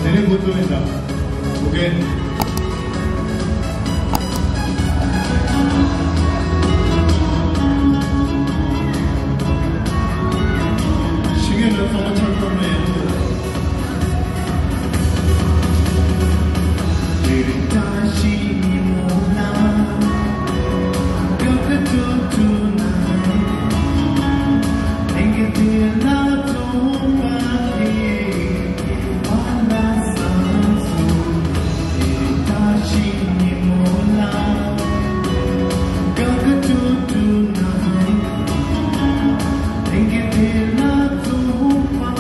쟤네 보통이다. 오케이. 시계는 서로 철권에 다시 몰라 곁에도 tonight 내게 들려도 빨리 만났었어 다시 몰라 곁에도 tonight 내게 들려도 빨리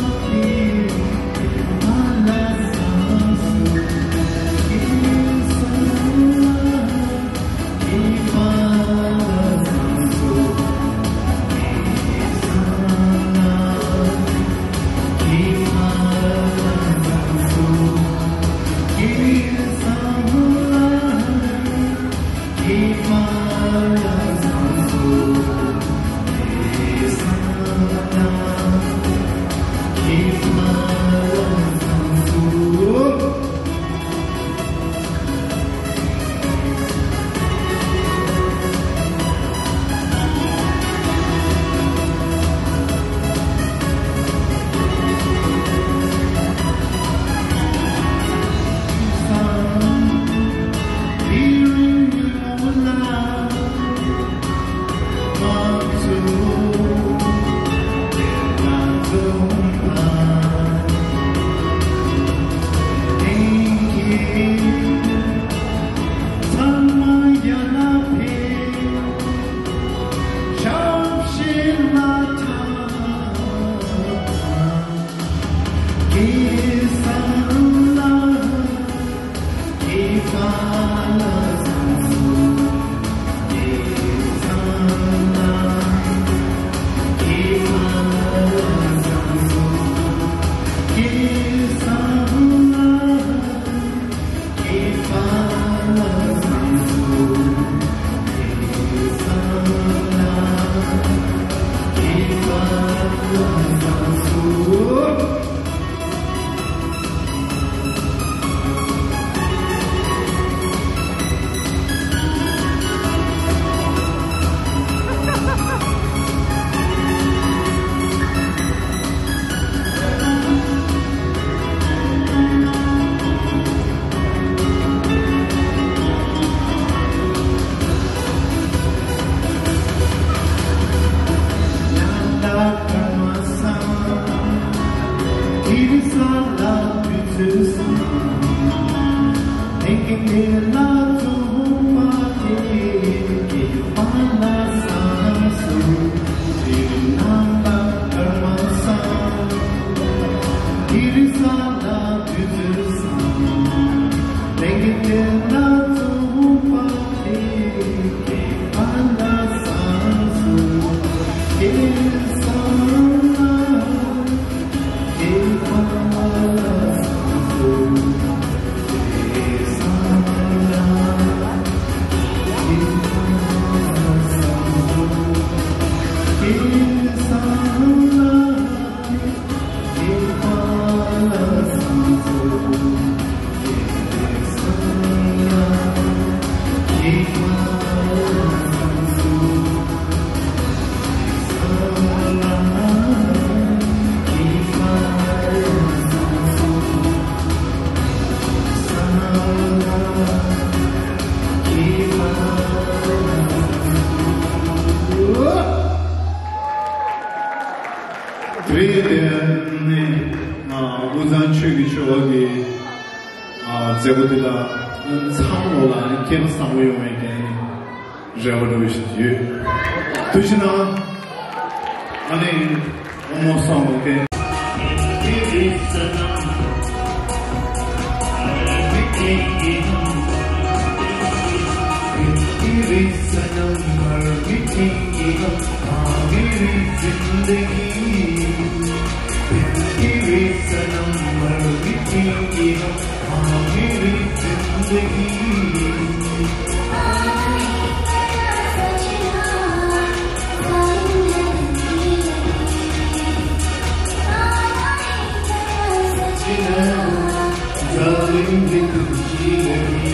तुझी लगी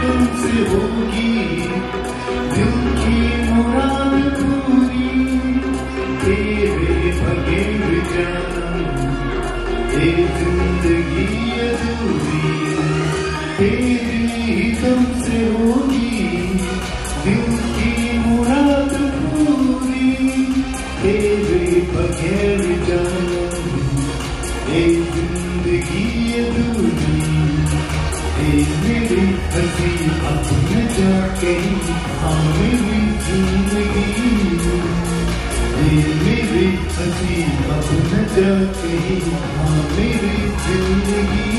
तुमसे होगी दिल की मुराद पूरी तेरे बगैर जान ये जिंदगी अधूरी तेरी तुमसे होगी दिल की मुराद पूरी तेरे बगैर जान ये जिंदगी अधूरी मेरी हंसी अपने जाके मेरी जिंदगी मेरी हंसी अपने जाके मेरी जिंदगी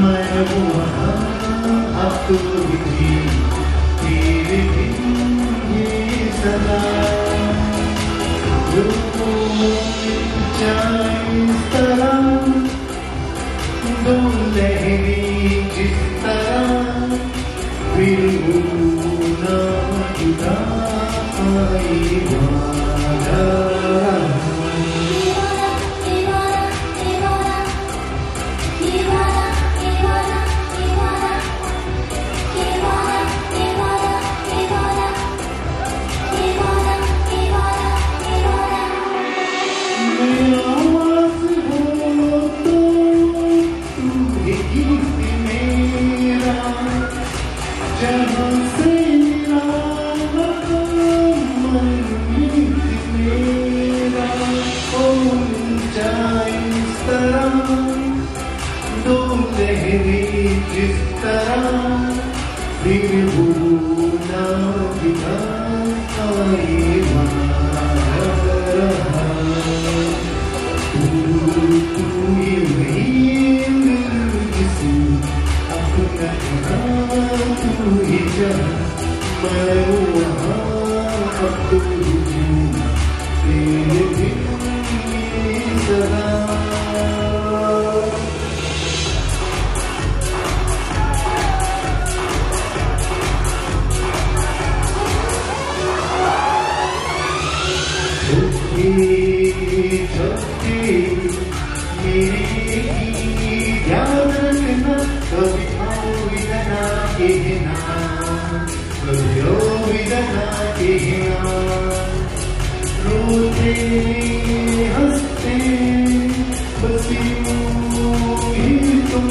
मैं वो अब तो भी तेरे बिन ये सदा जो जाए इस तरह दो लहरें जिस तरह फिर ना जुदा आए वादा जहाँ से मेरा हो जाए इस तरह दो लहरें जिस तरह फिर भूलना बिना आए मैं वहाँ अब तो तेरे बिन ये सदा छुट्टी मेरी याद रखना कभी अलविदा कहना कभी अलविदा कहना रोते हंसते बस यूं ही तुम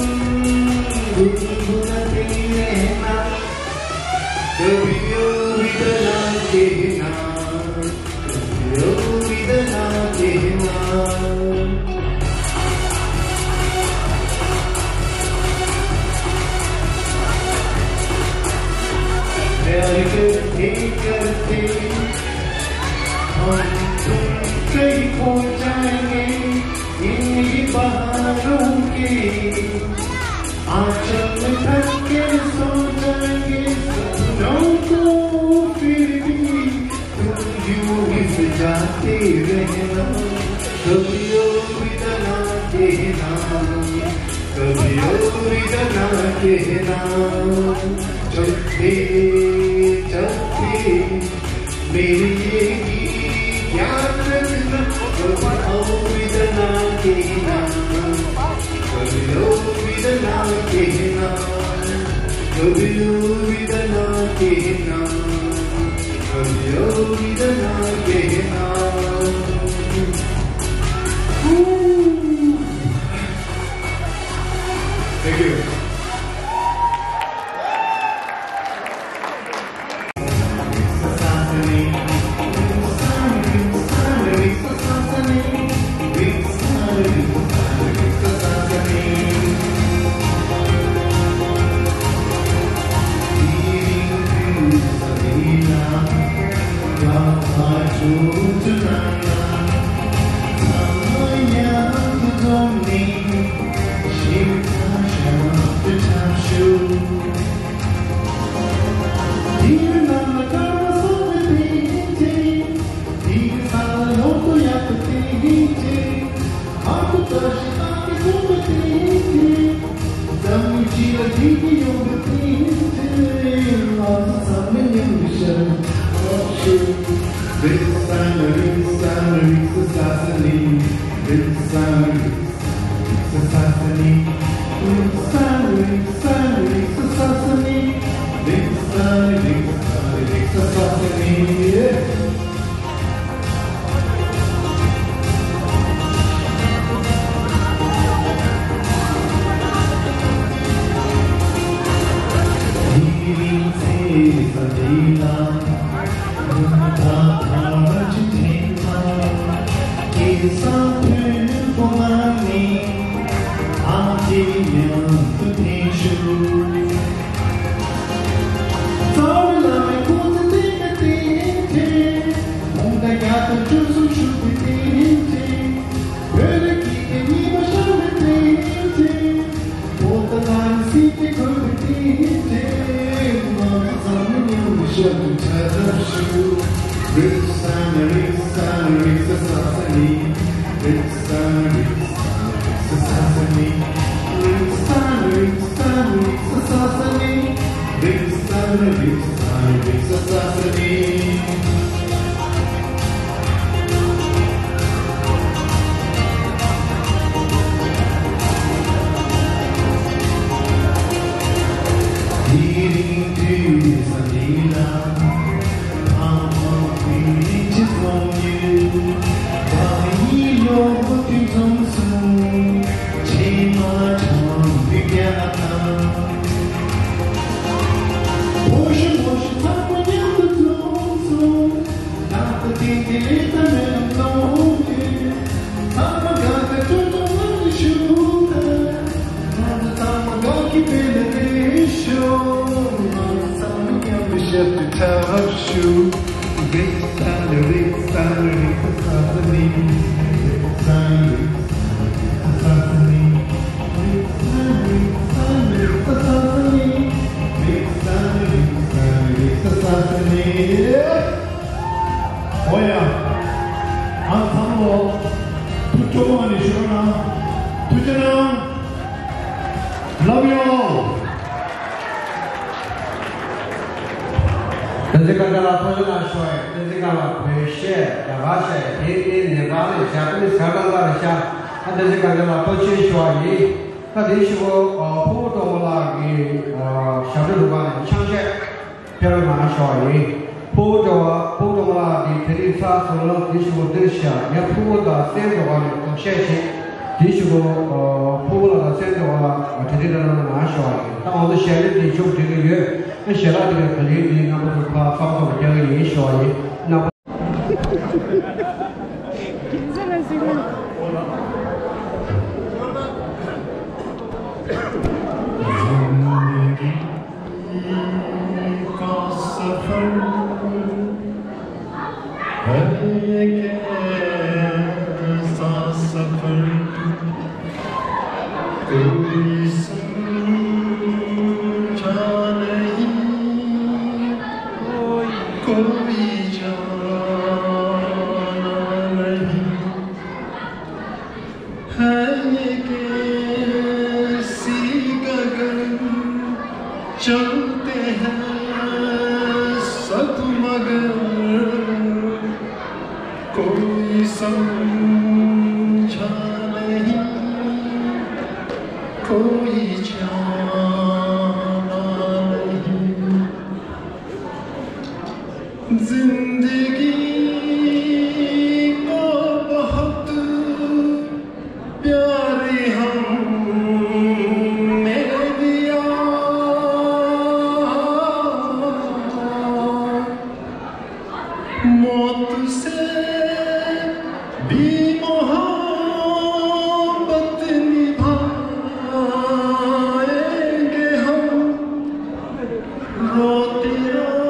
गुनगुनाते रहना कभी अलविदा कहना कभी अलविदा कहना प्यार करते करते हम तुम कहीं खो जाएंगे इन्हीं बहारों के आंचल में ढक के सो जाएंगे सपनों को फिर भी तुम यूं ही सजाते रहना कभी अलविदा ना कहना कभी अलविदा ना कहना चलते चलते मेरी ये गीत याद रखना कभी अलविदा ना कहना कभी अलविदा ना कहना कभी अलविदा ना कहना कभी अलविदा ना कहना रोते रोते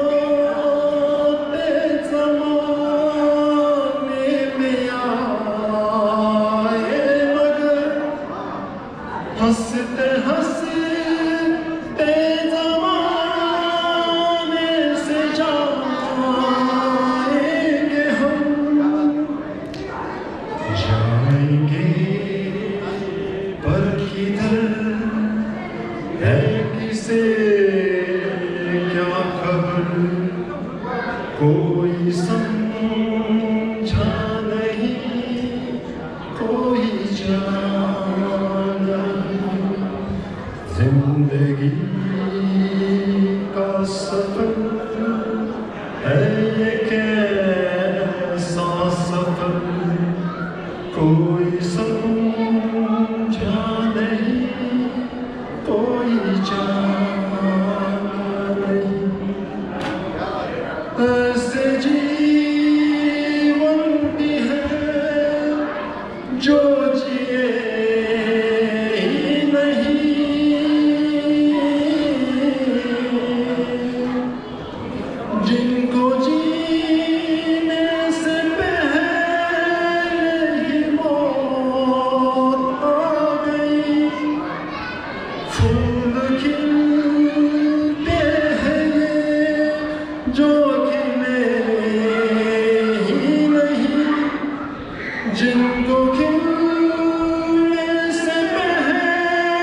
जिनको गिरने से पहले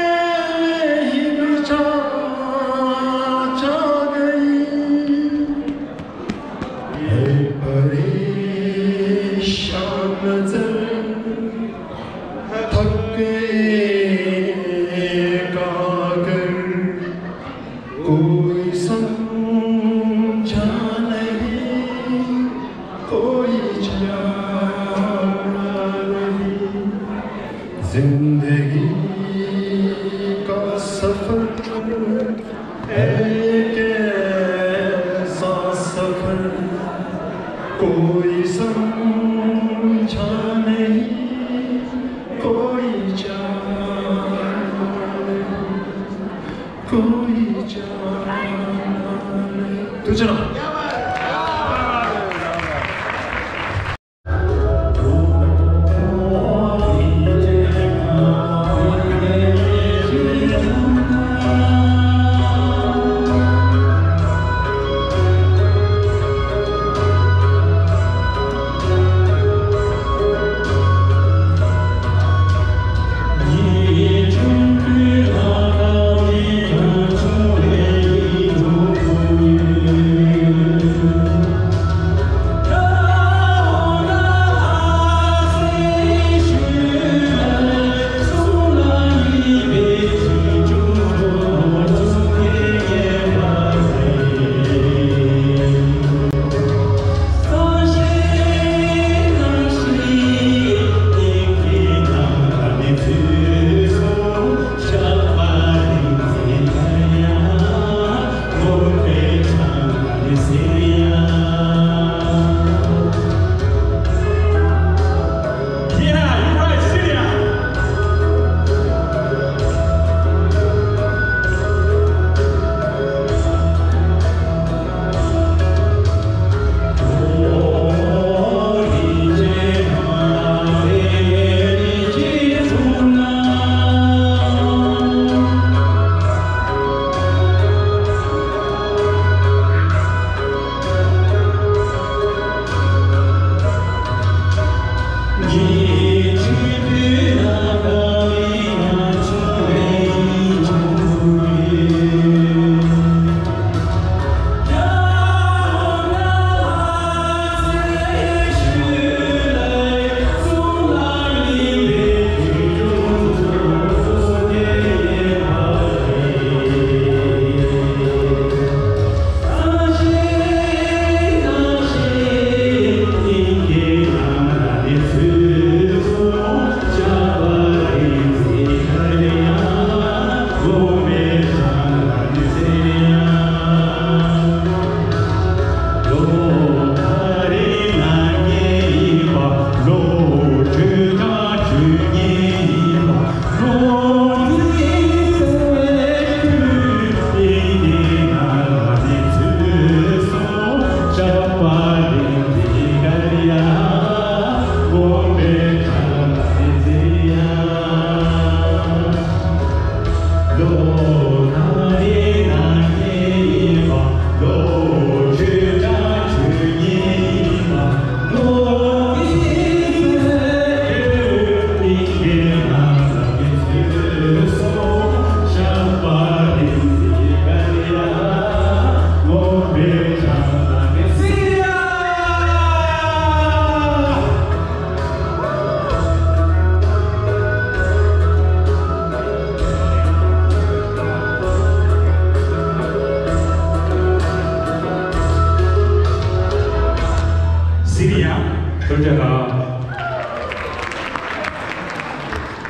ही बचा गई ये परेशान नजर थक गए कागर कोई समझा नहीं कोई जाना नहीं जिंदगी का सफर एक ऐसा सफर कोई समझा नहीं कोई जाना कोई जाना तो चलो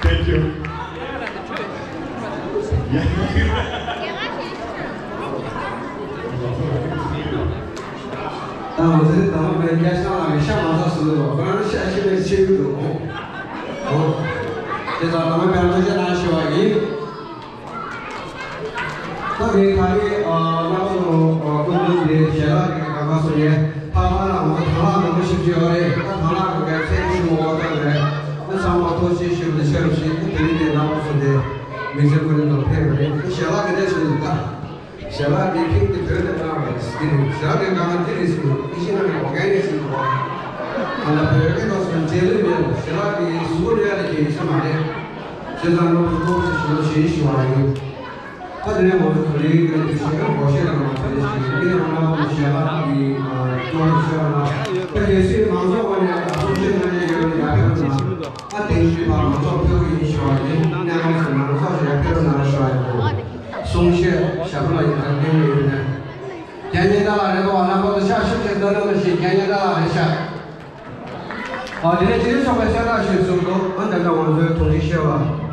Thank you. 我这是咱们人家上马上10多，不然现在7多。这咱们边这些拿去玩意。那边他的那个工人的写了这个干嘛说的？他那我们他那个是主要的，他那个才是我的。那上马多些是不是？对对，那我说的，没什么人能配合的。写了给他是的。 Siapa bikin kita dengan apa? Siapa yang kangen diri sih? Di sini orang organisasi. 那别个倒是接里面，现在的所有的建设嘛的，现在我们都是说学习化的。他这里我们可以跟这些保险的嘛，这些银行啦，我们现在的中小啦，这些是马上我们中小的有两个嘛，那定期嘛，做票银行的，两个是嘛，做些票拿出来的，松懈下不了一个给你的。简简单单的话，那或者下休闲的那个是简简单单的下。好，今天上班相当学收入，俺代表我们同学写了。